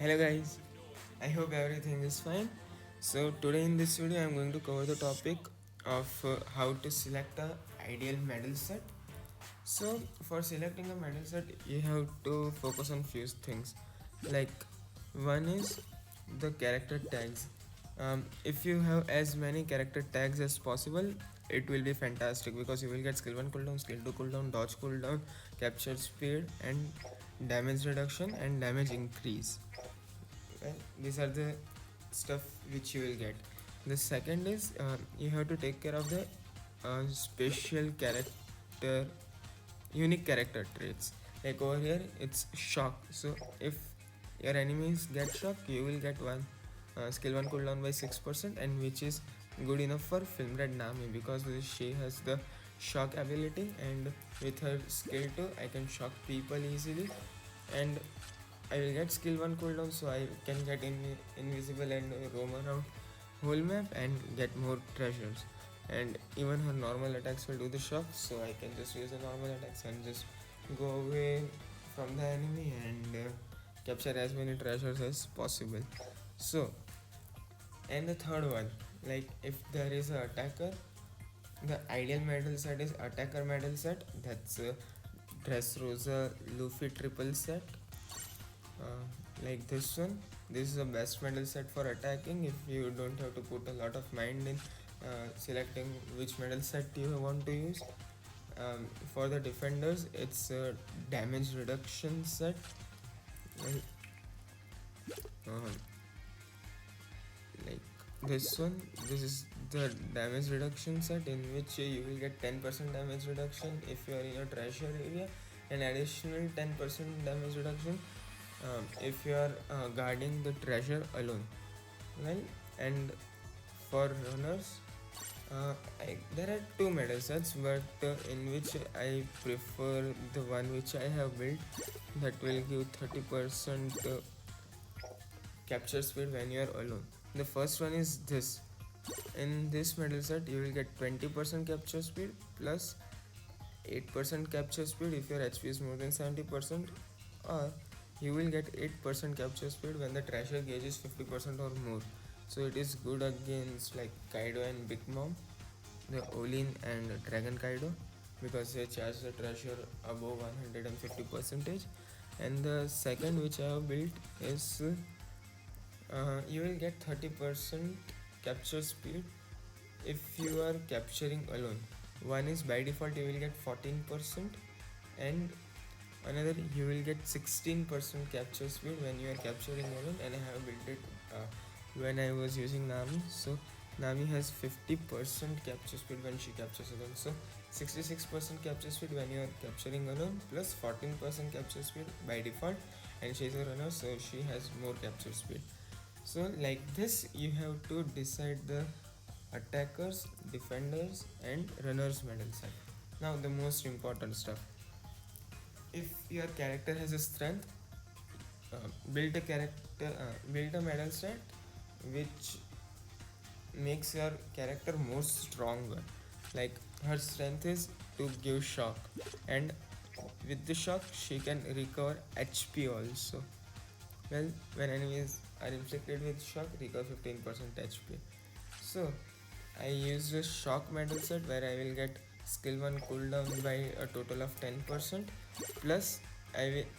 Hello guys, I hope everything is fine. So today in this video I am going to cover the topic of how to select a ideal medal set. So for selecting a medal set you have to focus on few things. Like one is the character tags. If you have as many character tags as possible, it will be fantastic because you will get skill 1 cooldown, skill 2 cooldown, dodge cooldown, capture speed and damage reduction and damage increase. Well, these are the stuff which you will get. The second is you have to take care of the special character, unique character traits. Like over here it's shock, so if your enemies get shocked you will get one skill 1 cooldown by 6%, and which is good enough for film red Nami because she has the shock ability, and with her skill 2 I can shock people easily, and I will get skill 1 cooldown so I can get invisible and roam around whole map and get more treasures. And even her normal attacks will do the shock, so I can just use the normal attacks and just go away from the enemy and capture as many treasures as possible. So, and the third one, like if there is a attacker, the ideal medal set is attacker medal set. That's Dressrosa Luffy triple set. Like this one, this is the best medal set for attacking if you don't have to put a lot of mind in selecting which medal set you want to use. For the defenders it's a damage reduction set. Well, uh, like this one, this is the damage reduction set in which you will get 10% damage reduction if you are in a treasure area, and additional 10% damage reduction if you are guarding the treasure alone. Well, and for runners, there are two medal sets, but in which I prefer the one which I have built, that will give 30% capture speed when you are alone. The first one is this. In this medal set, you will get 20% capture speed plus 8% capture speed if your HP is more than 70%, or you will get 8% capture speed when the treasure gauge is 50% or more. So it is good against like Kaido and Big Mom, the Olin and Dragon Kaido, because they charge the treasure above 150 percentage. And the second which I have built is you will get 30% capture speed if you are capturing alone. One is by default you will get 14%, and another you will get 16% capture speed when you are capturing alone, and I have built it when I was using Nami. So Nami has 50% capture speed when she captures alone, so 66% capture speed when you are capturing alone plus 14% capture speed by default, and she is a runner so she has more capture speed. So like this you have to decide the attackers, defenders and runners medal set. Now the most important stuff, if your character has a strength, build a medal set which makes your character more stronger. Like her strength is to give shock, and with the shock she can recover HP also. Well, when enemies are inflicted with shock, recover 15% HP. So I use a shock medal set where I will get skill 1 cooldown by a total of 10%, plus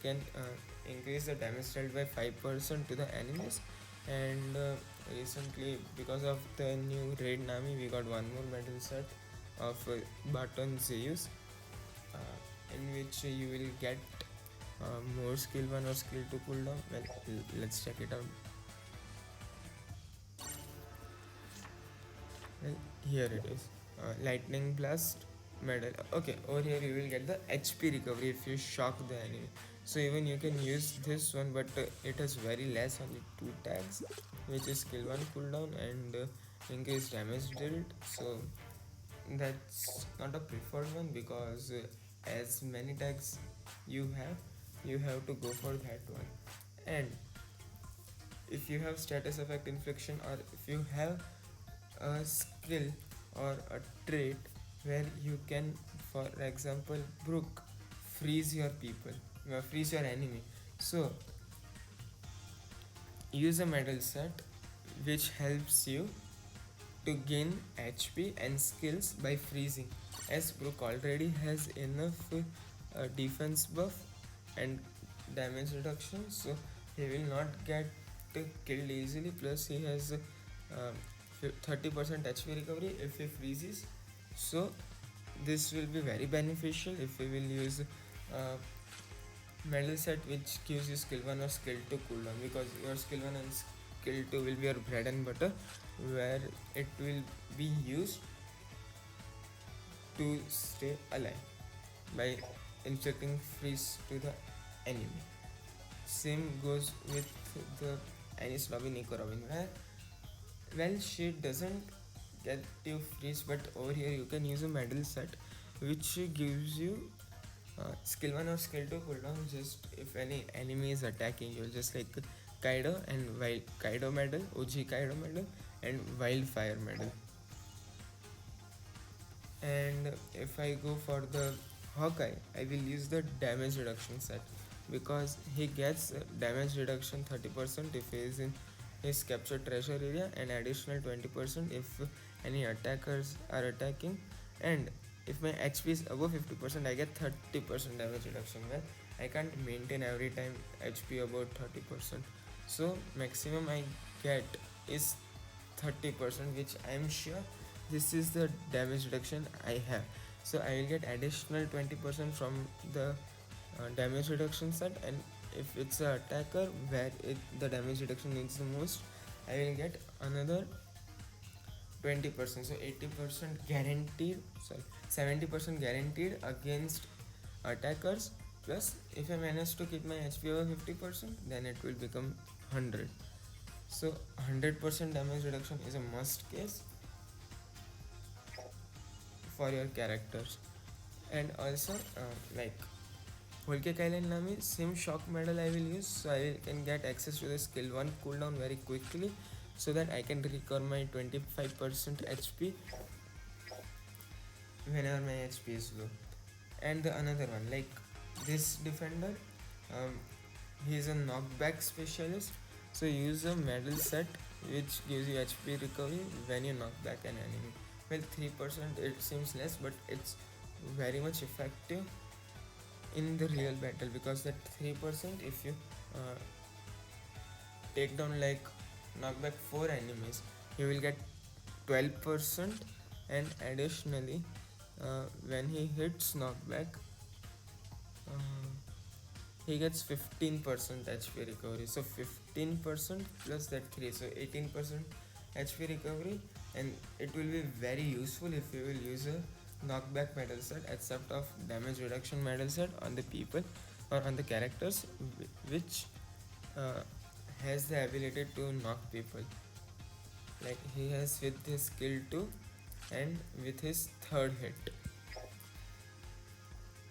can increase the damage dealt by 5% to the enemies. And recently, because of the new raid Nami, we got one more medal set of Baton Zeus, in which you will get more skill 1 or skill 2 cooldown. Well, let's check it out. Well, here it is, lightning blast medal. Okay, over here you will get the HP recovery if you shock the enemy. So even you can use this one, but it has very less, only two tags, which is skill 1 cooldown and increased damage dealt. So that's not a preferred one because as many tags you have to go for that one. And if you have status effect infliction, or if you have a skill or a trait where you can, for example, Brook, freeze your people, freeze your enemy. So use a medal set which helps you to gain HP and skills by freezing. As Brook already has enough defense buff and damage reduction, so he will not get killed easily. Plus, he has 30% HP recovery if he freezes. So, this will be very beneficial if we will use medal set which gives you skill 1 or skill 2 cooldown, because your skill 1 and skill 2 will be your bread and butter, where it will be used to stay alive by inflicting freeze to the enemy. Same goes with the Anis Robin Nico Robin, where well she doesn't get you freeze, but over here you can use a medal set which gives you skill 1 or skill 2 cooldown just if any enemy is attacking you, just like Kaido and Wild Kaido medal, OG Kaido medal, and Wildfire medal. And if I go for the Hawkeye, I will use the damage reduction set, because he gets damage reduction 30% if he is in his captured treasure area, and additional 20% if any attackers are attacking, and if my HP is above 50% I get 30% damage reduction. Well, I can't maintain every time HP about 30%, so maximum I get is 30%, which I am sure this is the damage reduction I have. So I will get additional 20% from the damage reduction set, and if it's an attacker where the damage reduction needs the most, I will get another 20%, so 80% guaranteed, sorry, 70% guaranteed against attackers. Plus, if I manage to keep my HP over 50%, then it will become 100. So 100% damage reduction is a must case for your characters. And also like Whole Cake Island Nami, same shock medal I will use, so I can get access to the skill 1 cooldown very quickly, so that I can recover my 25% HP whenever my HP is low. And the another one, like this defender, um, he is a knockback specialist, so use a medal set which gives you HP recovery when you knock back an enemy. Well, 3% it seems less, but it's very much effective in the real battle, because that 3%, if you uh, take down like knockback 4 enemies, you will get 12%, and additionally when he hits knockback uh, he gets 15% HP recovery. So 15% plus that 3, so 18% HP recovery, and it will be very useful if you will use a knockback medal set, except of damage reduction medal set on the people or on the characters which uh, has the ability to knock people, like he has with his skill 2 and with his third hit.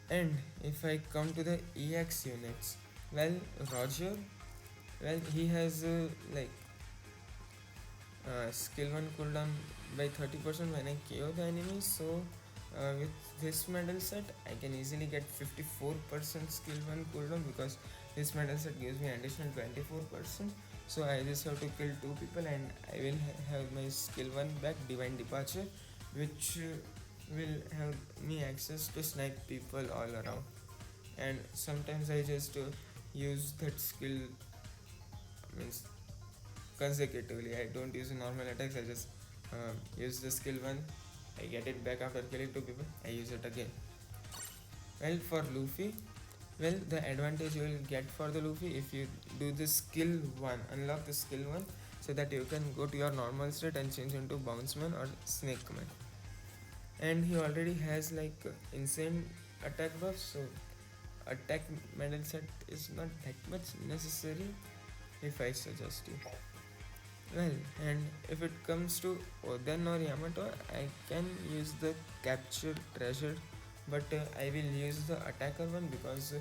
And if I come to the EX units, well, Roger, well, he has like skill 1 cooldown by 30% when I KO the enemy. So with this medal set I can easily get 54% skill 1 cooldown, because this medal set gives me additional 24%. So I just have to kill 2 people and I will have my skill 1 back, Divine Departure, which will have me access to snipe people all around. And sometimes I just use that skill, means consecutively. I don't use normal attacks, I just use the skill 1, I get it back after killing 2 people, I use it again. Well, for Luffy, well, the advantage you will get for the Luffy, if you do the skill 1, unlock the skill 1, so that you can go to your normal state and change into Bounceman or Snake Man. And he already has like insane attack buff, so attack medal set is not that much necessary if I suggest you. Well, and if it comes to Oden or Yamato, I can use the capture treasure, but I will use the attacker one, because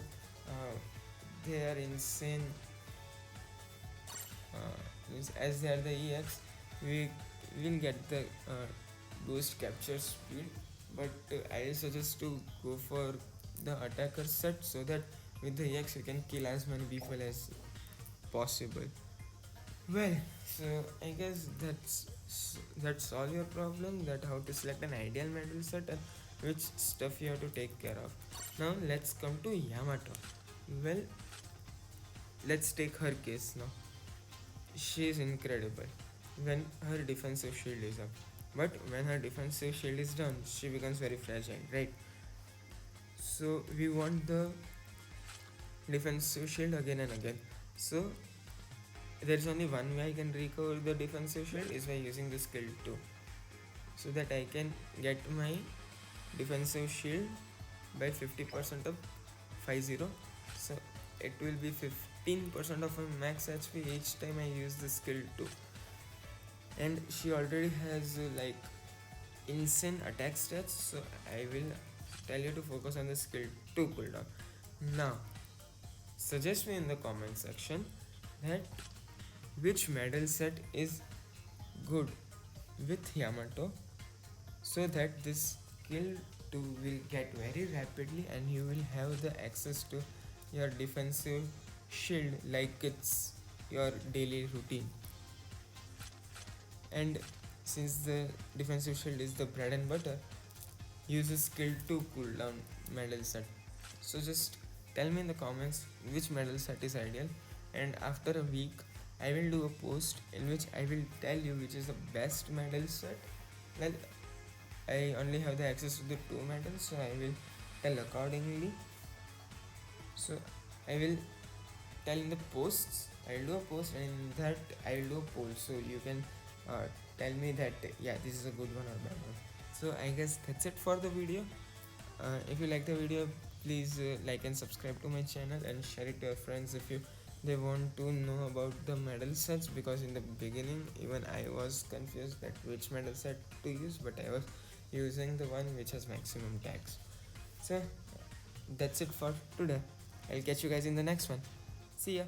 they are insane. As they are the EX, we will get the boost capture speed, but I suggest to go for the attacker set, so that with the EX you can kill as many people as possible. Well, so I guess that's all your problem. That how to select an ideal medal set and which stuff you have to take care of. Now let's come to Yamato. Well, let's take her case now. She is incredible when her defensive shield is up, but when her defensive shield is down, she becomes very fragile, right? So we want the defensive shield again and again. So there's only one way I can recover the defensive shield is by using the skill 2, so that I can get my defensive shield by 50% of 50. So it will be 15% of my max HP each time I use the skill 2. And she already has like insane attack stats, so I will tell you to focus on the skill 2 cooldown. Now suggest me in the comment section that which medal set is good with Yamato, so that this skill 2 will get very rapidly and you will have the access to your defensive shield like it's your daily routine. And since the defensive shield is the bread and butter, use a skill 2 cooldown medal set. So just tell me in the comments which medal set is ideal, and after a week I will do a post in which I will tell you which is the best medal set. Well, I only have the access to the 2 medals, so I will tell accordingly. So I will tell in the posts. I will do a post, and in that I will do a poll, so you can tell me that yeah, this is a good one or bad one. So I guess that's it for the video. If you like the video, please like and subscribe to my channel and share it to your friends if you they want to know about the medal sets, because in the beginning even I was confused that which medal set to use, but I was using the one which has maximum tags. So that's it for today. I'll catch you guys in the next one. See ya.